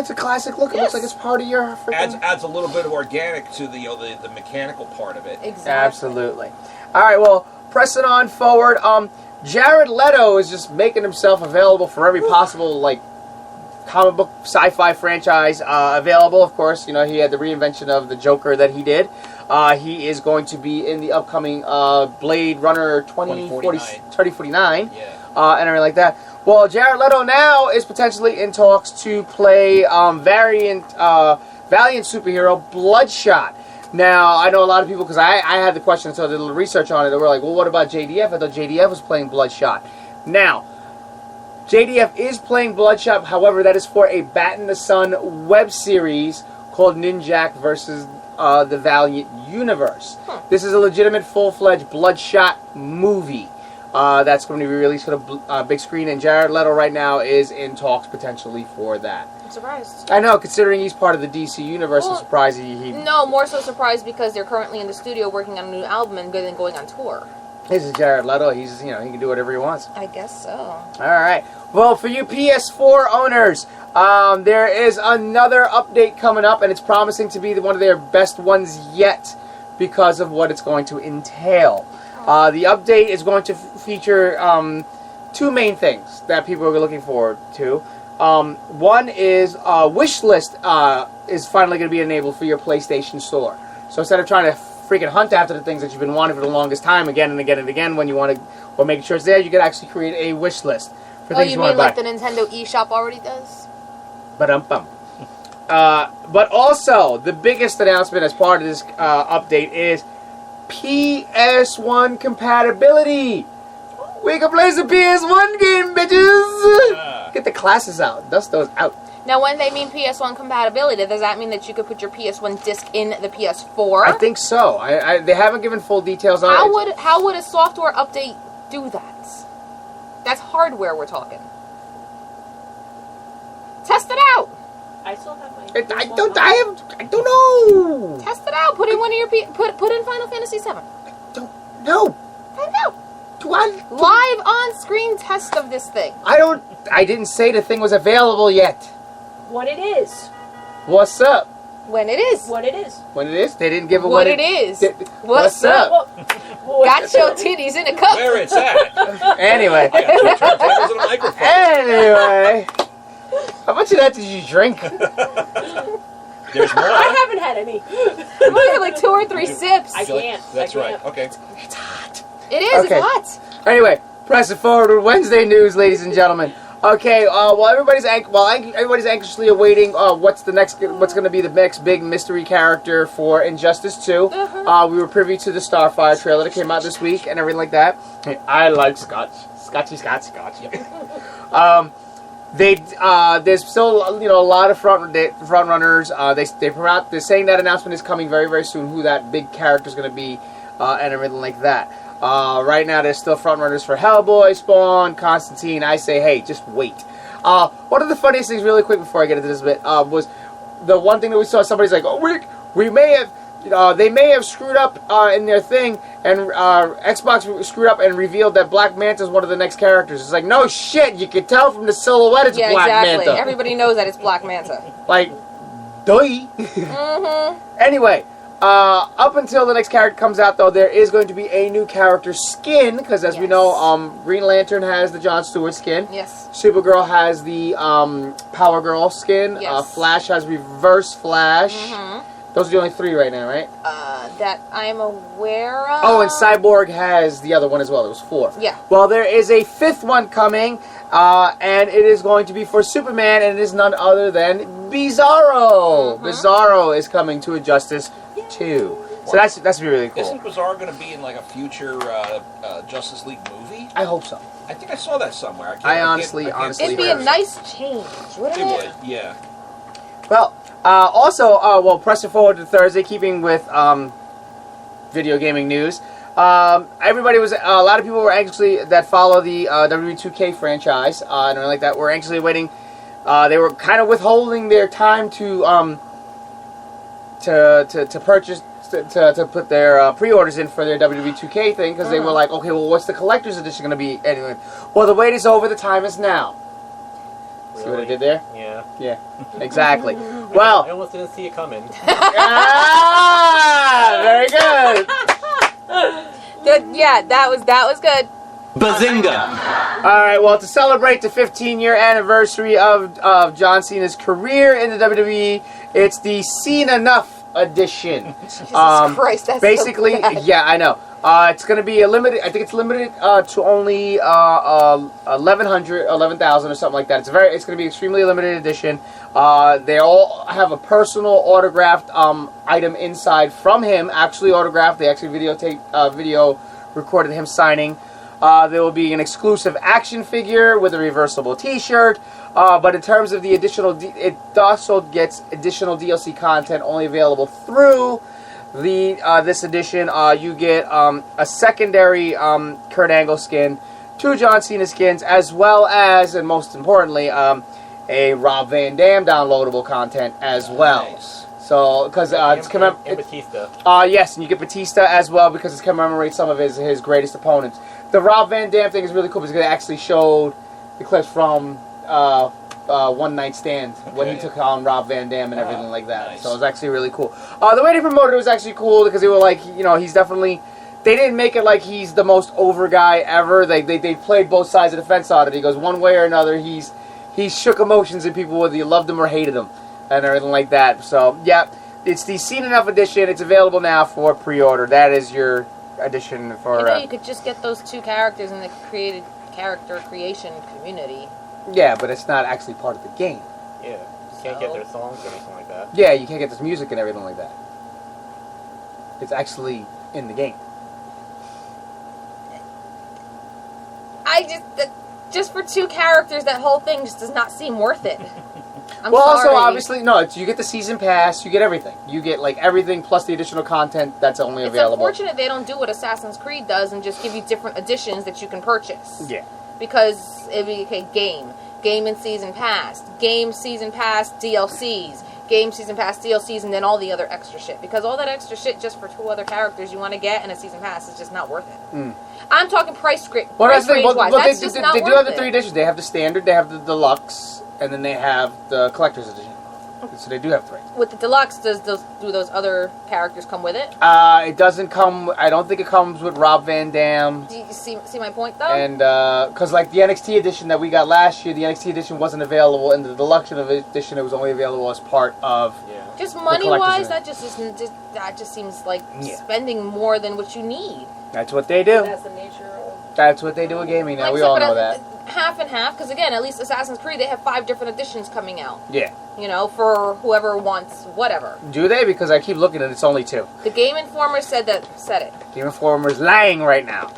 it's a classic look. It looks like it's part of your freaking... Adds a little bit of organic to the mechanical part of it. Exactly. Absolutely. All right, well, pressing on forward. Jared Leto is just making himself available for every possible, like, comic book sci-fi franchise available. Of course, you know, he had the reinvention of the Joker that he did. He is going to be in the upcoming Blade Runner 2049. Yeah. And everything like that. Well, Jared Leto now is potentially in talks to play Valiant superhero Bloodshot. Now, I know a lot of people, because I had the question, so I did a little research on it, they were like, well, what about JDF? I thought JDF was playing Bloodshot. Now, JDF is playing Bloodshot, however, that is for a Bat in the Sun web series called Ninjak versus the Valiant Universe. This is a legitimate, full-fledged Bloodshot movie that's going to be released for the big screen, and Jared Leto right now is in talks potentially for that. I'm surprised. I know, considering he's part of the DC Universe, I'm surprised he... No, more so surprised because they're currently in the studio working on a new album and then going on tour. This is Jared Leto. He's, you know, he can do whatever he wants. I guess so. All right. Well, for you PS4 owners, there is another update coming up, and it's promising to be one of their best ones yet because of what it's going to entail. The update is going to feature two main things that people are looking forward to. One is wish list is finally going to be enabled for your PlayStation Store. So instead of trying to freaking hunt after the things that you've been wanting for the longest time again and again and again when you want to, or making sure it's there, you can actually create a wish list for things you want to buy. Oh, you mean like the Nintendo eShop already does? Ba-dum-bum. But also, the biggest announcement as part of this update is PS1 compatibility. We can play some PS1 game, bitches! Get the classes out. Dust those out. Now, when they mean PS1 compatibility, does that mean that you could put your PS1 disc in the PS4? I think so. They haven't given full details on it. How would a software update do that? That's hardware we're talking. Test it out. I still have my. I don't know. Test it out. Put in one of your put in Final Fantasy VII. I don't know. Find out. Live on-screen test of this thing. I didn't say the thing was available yet. What it is. What's up? When it is. What it is. When it is? They didn't give a what it is. What's up? Got your titties in a cup. Where it's at. Anyway. I got two turntables and a microphone. Anyway. How much of that did you drink? There's more. I haven't had any. I'm only had like 2 or 3 sips. I can't. That's I can't. right. Okay. It's hot. It is. Okay. It's hot. Anyway, press it forward with Wednesday news, ladies and gentlemen. Okay, while everybody's anxiously awaiting what's going to be the next big mystery character for Injustice 2. We were privy to the Starfire trailer that came out this week and everything like that. I like Scotch. Scotchy. Yep. There's still a lot of front runners. They're saying that announcement is coming very, very soon. Who that big character is going to be and everything like that. Right now, there's still front runners for Hellboy, Spawn, Constantine. I say, hey, just wait. One of the funniest things, really quick before I get into this bit, was the one thing that we saw. Somebody's like, oh, we may have, they may have screwed up in their thing, and Xbox screwed up and revealed that Black Manta is one of the next characters. It's like, no shit, you can tell from the silhouette it's Black Manta. Everybody knows that it's Black Manta. Like, duh. Anyway. Up until the next character comes out, though, there is going to be a new character skin, because as we know, Green Lantern has the Jon Stewart skin. Yes. Supergirl has the Power Girl skin. Yes. Flash has Reverse Flash. Those are the only 3 right now, right? That I'm aware of. Oh, and Cyborg has the other one as well. It was 4. Yeah. Well, there is a 5th one coming, and it is going to be for Superman, and it is none other than Bizarro. Bizarro is coming to Injustice 2. So that's really cool. Isn't Bizarro going to be in like a future Justice League movie? I hope so. I think I saw that somewhere. I honestly It'd be a nice change, wouldn't it? It would, yeah. Well, also, pressing forward to Thursday, keeping with video gaming news. A lot of people were anxiously that follow the WWE 2K franchise and like that. Were anxiously waiting. They were kind of withholding their time to purchase to put their pre-orders in for their WWE 2K thing because they were like, okay, well, what's the collector's edition going to be anyway? Well, the wait is over. The time is now. See what I did there? Yeah. Yeah, exactly. I Well, almost didn't see it coming. very good. Good. Yeah, that was good. Bazinga! All right, well, to celebrate the 15-year anniversary of John Cena's career in the WWE, it's the Cena Enough edition. Jesus Christ, that's basically, so bad. yeah, I know. It's going to be a limited. I think it's limited to only 11,000 or something like that. It's going to be extremely limited edition. They all have a personal autographed item inside from him, actually autographed. They actually video recorded him signing. There will be an exclusive action figure with a reversible T-shirt. But in terms of the additional, it also gets additional DLC content only available through this edition. You get a secondary Kurt Angle skin, 2 John Cena skins, as well as, and most importantly, a Rob Van Dam downloadable content as well. Nice. So, because it's and Batista. yes, and you get Batista as well because it commemorates some of his greatest opponents. The Rob Van Dam thing is really cool because it actually showed the clips from One Night Stand when he took on Rob Van Dam and everything like that. Nice. So it was actually really cool. The way they promoted it was actually cool because they were like, he's definitely. They didn't make it like he's the most over guy ever. They played both sides of the fence on it. He goes one way or another. He shook emotions in people whether you loved him or hated him and everything like that. So yeah, it's the Seen Enough edition. It's available now for pre-order. That is your edition for. You could just get those 2 characters in the created character creation community. Yeah, but it's not actually part of the game. Yeah. You can't get their songs or anything like that. Yeah, you can't get this music and everything like that. It's actually in the game. Just for 2 characters, that whole thing just does not seem worth it. I'm well, sorry. also, obviously, no, you get the season pass, you get everything. You get, everything plus the additional content that's only available. It's unfortunate they don't do what Assassin's Creed does and just give you different editions that you can purchase. Yeah. Because it'd be, game and season pass, game, season pass, DLCs, game, season pass, DLCs, and then all the other extra shit. Because all that extra shit just for 2 other characters you want to get and a season pass is just not worth it. I'm talking price range wise. That's just not they worth do have the it. 3 editions. They have the standard, they have the deluxe, and then they have the collector's edition. So they do have 3. With the deluxe, do those other characters come with it? It doesn't come. I don't think it comes with Rob Van Dam. Do you see my point though? And because the NXT edition that we got last year, the NXT edition wasn't available in the deluxe edition. It was only available as part of. Yeah. Just money wise, collector's that just seems like spending more than what you need. That's what they do. That's the nature of. That's what they do with gaming now. Like, We so, all but know that. Half and half, because again, at least Assassin's Creed, they have 5 different editions coming out. Yeah. For whoever wants whatever. Do they? Because I keep looking and it's only 2. The Game Informer said it. Game Informer's lying right now.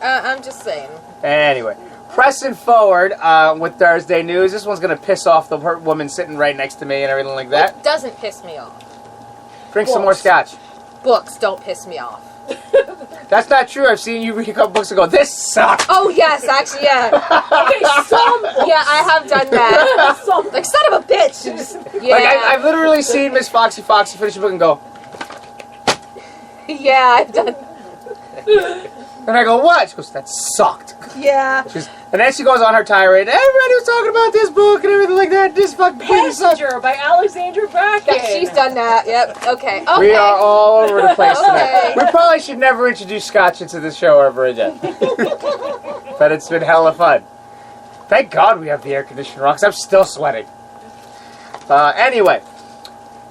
I'm just saying. Anyway, pressing forward with Thursday news. This one's going to piss off the woman sitting right next to me and everything like that. It doesn't piss me off. Drink some more scotch. Books don't piss me off. That's not true. I've seen you read a couple books and go, this sucks. Oh, yes, actually, yeah. Okay, some books. Yeah, I have done that. Some. Like, son of a bitch. Yeah. Like, I've literally seen Miss Foxy finish a book and go, Yeah, I've done. and I go, what? She goes, that sucked. Yeah. And then she goes on her tirade. Everybody was talking about this book and everything like that. This fucking thing sucked. Passenger by Alexandra Bracken. Yeah, she's done that. Yep. Okay. We are all over the place tonight. Okay. We probably should never introduce scotch into this show ever again. But it's been hella fun. Thank God we have the air conditioner on, because I'm still sweating. Anyway,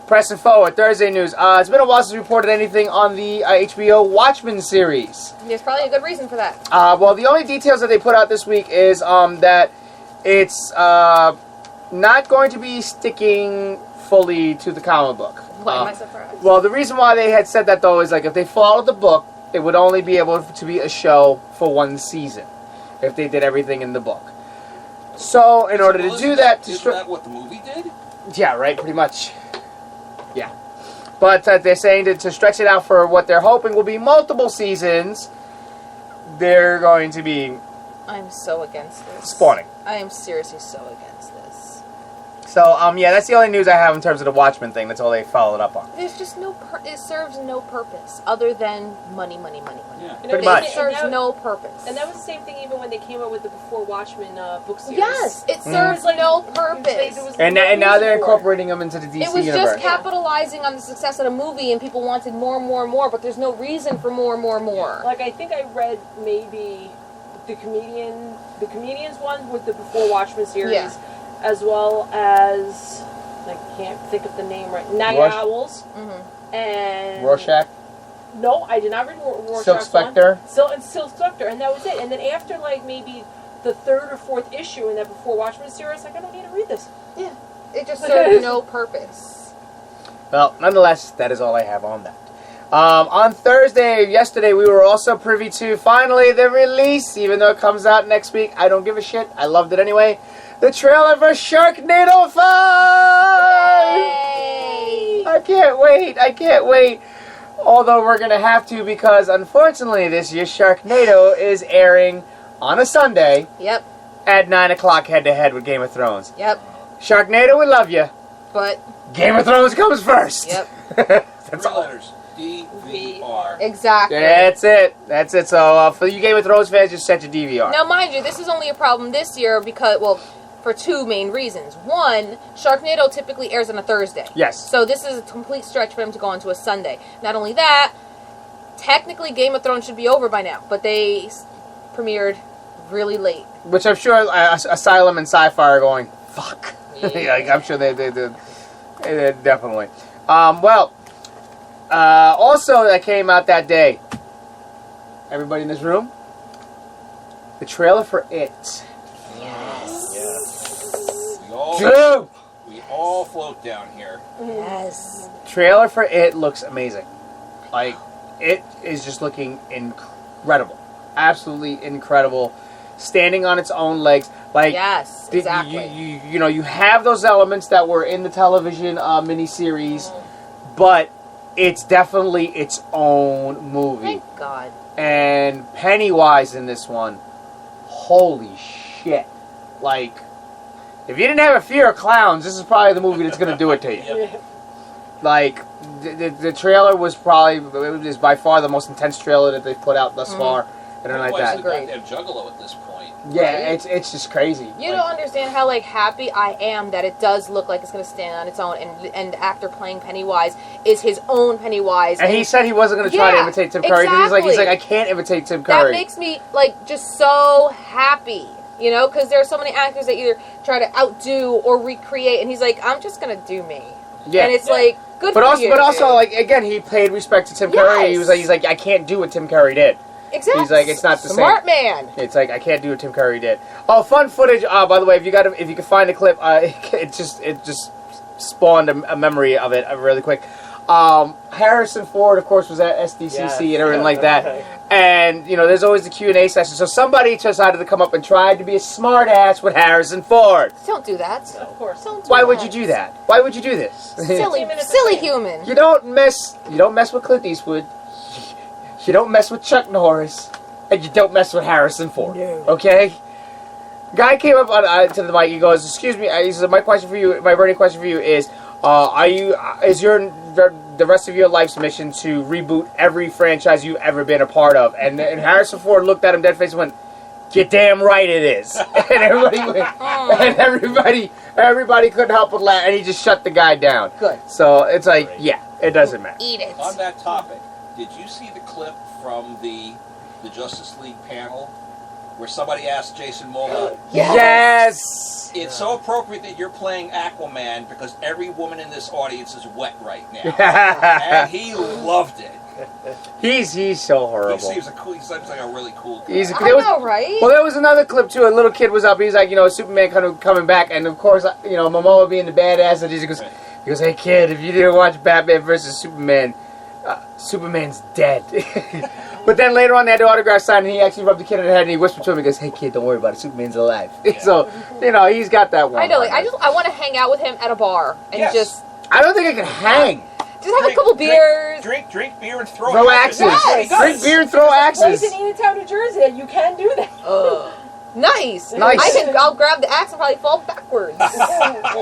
pressing forward, Thursday news. It's been a while since we reported anything on the HBO Watchmen series. There's probably a good reason for that. Well, the only details that they put out this week is that it's not going to be sticking fully to the comic book. Why am I surprised? Well, the reason why they had said that, though, is if they followed the book, it would only be able to be a show for 1 season if they did everything in the book. So, in order to do that... Isn't that what the movie did? Yeah, right, pretty much. Yeah. But they're saying that to stretch it out for what they're hoping will be multiple seasons, they're going to be I'm so against this. spawning. I am seriously so against this. So, yeah, that's the only news I have in terms of the Watchmen thing. That's all they followed up on. There's just it serves no purpose other than money. Yeah. Pretty much. It serves no purpose. And that was the same thing even when they came out with the Before Watchmen book series. Yes, it serves no purpose. And now they're incorporating them into the DC It was universe. just capitalizing on the success of the movie, and people wanted more and more and more, but there's no reason for more and more and more. Like, I think I read maybe the Comedians one with the Before Watchmen series, as well as, I can't think of the name right, Night Owls. Mm-hmm. And Rorschach? No, I did not read Rorschach. Silk Spectre? Silk Spectre, and that was it. And then after, like, maybe the third or fourth issue in that Before Watchmen series, like, I don't need to read this. Yeah, it just served no purpose. Well, nonetheless, that is all I have on that. On Thursday, yesterday, we were also privy to, finally, the release, even though it comes out next week. I don't give a shit. I loved it anyway. The trailer for Sharknado 5! Yay! I can't wait. Although we're going to have to, because unfortunately this year's Sharknado is airing on a Sunday Yep, at 9 o'clock head-to-head with Game of Thrones. yep, Sharknado, we love you. but, Game of Thrones comes first. yep, That's Three all. letters. DVR. exactly. That's it. So for you Game of Thrones fans, just set your DVR. Now, mind you, this is only a problem this year because, well, for two main reasons. One, Sharknado typically airs on a Thursday. Yes. So this is a complete stretch for them to go onto a Sunday. Not only that, technically Game of Thrones should be over by now, but they premiered really late. Which I'm sure Asylum and Sci-Fi are going, fuck. Yeah, like, I'm sure they definitely. Also that came out that day. Everybody in this room? The trailer for It. We all float down here. Yes. Trailer for It looks amazing. Like, it is just looking incredible. Absolutely incredible. Standing on its own legs. Like, Yes, exactly. You have those elements that were in the television miniseries, but it's definitely its own movie. Thank God. And Pennywise in this one, holy shit. Like, if you didn't have a fear of clowns, this is probably the movie that's going to do it to you. Yep. Like, the trailer was by far the most intense trailer that they've put out thus far. And like Pennywise that. is a goddamn juggalo at this point. Yeah, it's just crazy. You don't understand how happy I am that it does look like it's going to stand on its own, and the actor playing Pennywise is his own Pennywise. And he said he wasn't going to try to imitate Tim Curry. Exactly. He's like, I can't imitate Tim Curry. That makes me just so happy, because there are so many actors that either try to outdo or recreate, and he's like, I'm just going to do me. Yeah. And it's good for you. But also, again, he paid respect to Tim Curry. He was he's like, I can't do what Tim Curry did. Exactly. He's like, it's not the Smart same. man. It's like, I can't do what Tim Curry did. Oh, fun footage. By the way, if you can find the clip, it just spawned a memory of it really quick. Harrison Ford, of course, was at SDCC and everything like that. And there's always the Q&A session. So somebody decided to come up and try to be a smart ass with Harrison Ford. Don't do that. Of course. Don't do Why that. would you do that? Why would you do this? Silly human. You don't mess with Clint Eastwood. You don't mess with Chuck Norris, and you don't mess with Harrison Ford. No. Okay? Guy came up to the mic. He goes, "Excuse me." He says, "My question for you, my burning question for you is, is the rest of your life's mission to reboot every franchise you've ever been a part of?" And Harrison Ford looked at him dead face and went, "You're damn right it is." And everybody went, and everybody couldn't help but laugh, and he just shut the guy down. Good. So it's like, yeah, it doesn't matter. Eat it. On that topic, did you see the clip from the Justice League panel where somebody asked Jason Momoa, Yes! it's so appropriate that you're playing Aquaman because every woman in this audience is wet right now. And he loved it. He's so horrible. He seems like a really cool guy. I know, right? Well, there was another clip too. A little kid was up. He's like, Superman coming back, and of course, Momoa being the badass that he goes, "Hey kid, if you didn't watch Batman versus Superman, Superman's dead." But then later on, they had the autograph signed, and he actually rubbed the kid in the head, and he whispered to him, he goes, "Hey kid, don't worry about it. Superman's alive." Yeah. So, he's got that one. I know. I want to hang out with him at a bar and just. I don't think I can hang. Just have a couple beers. Drink beer and throw axes. Yes. Drink beer and throw axes. Place in Eatontown, New Jersey, you can do that. Nice. Nice. I'll grab the axe and probably fall backwards.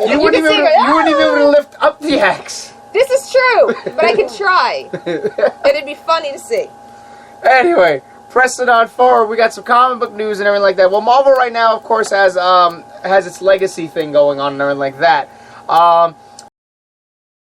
You wouldn't even be able to lift up the axe. This is true, but I can try. It'd be funny to see. Anyway, pressing on forward, we got some comic book news and everything like that. Well, Marvel right now, of course, has its legacy thing going on and everything like that.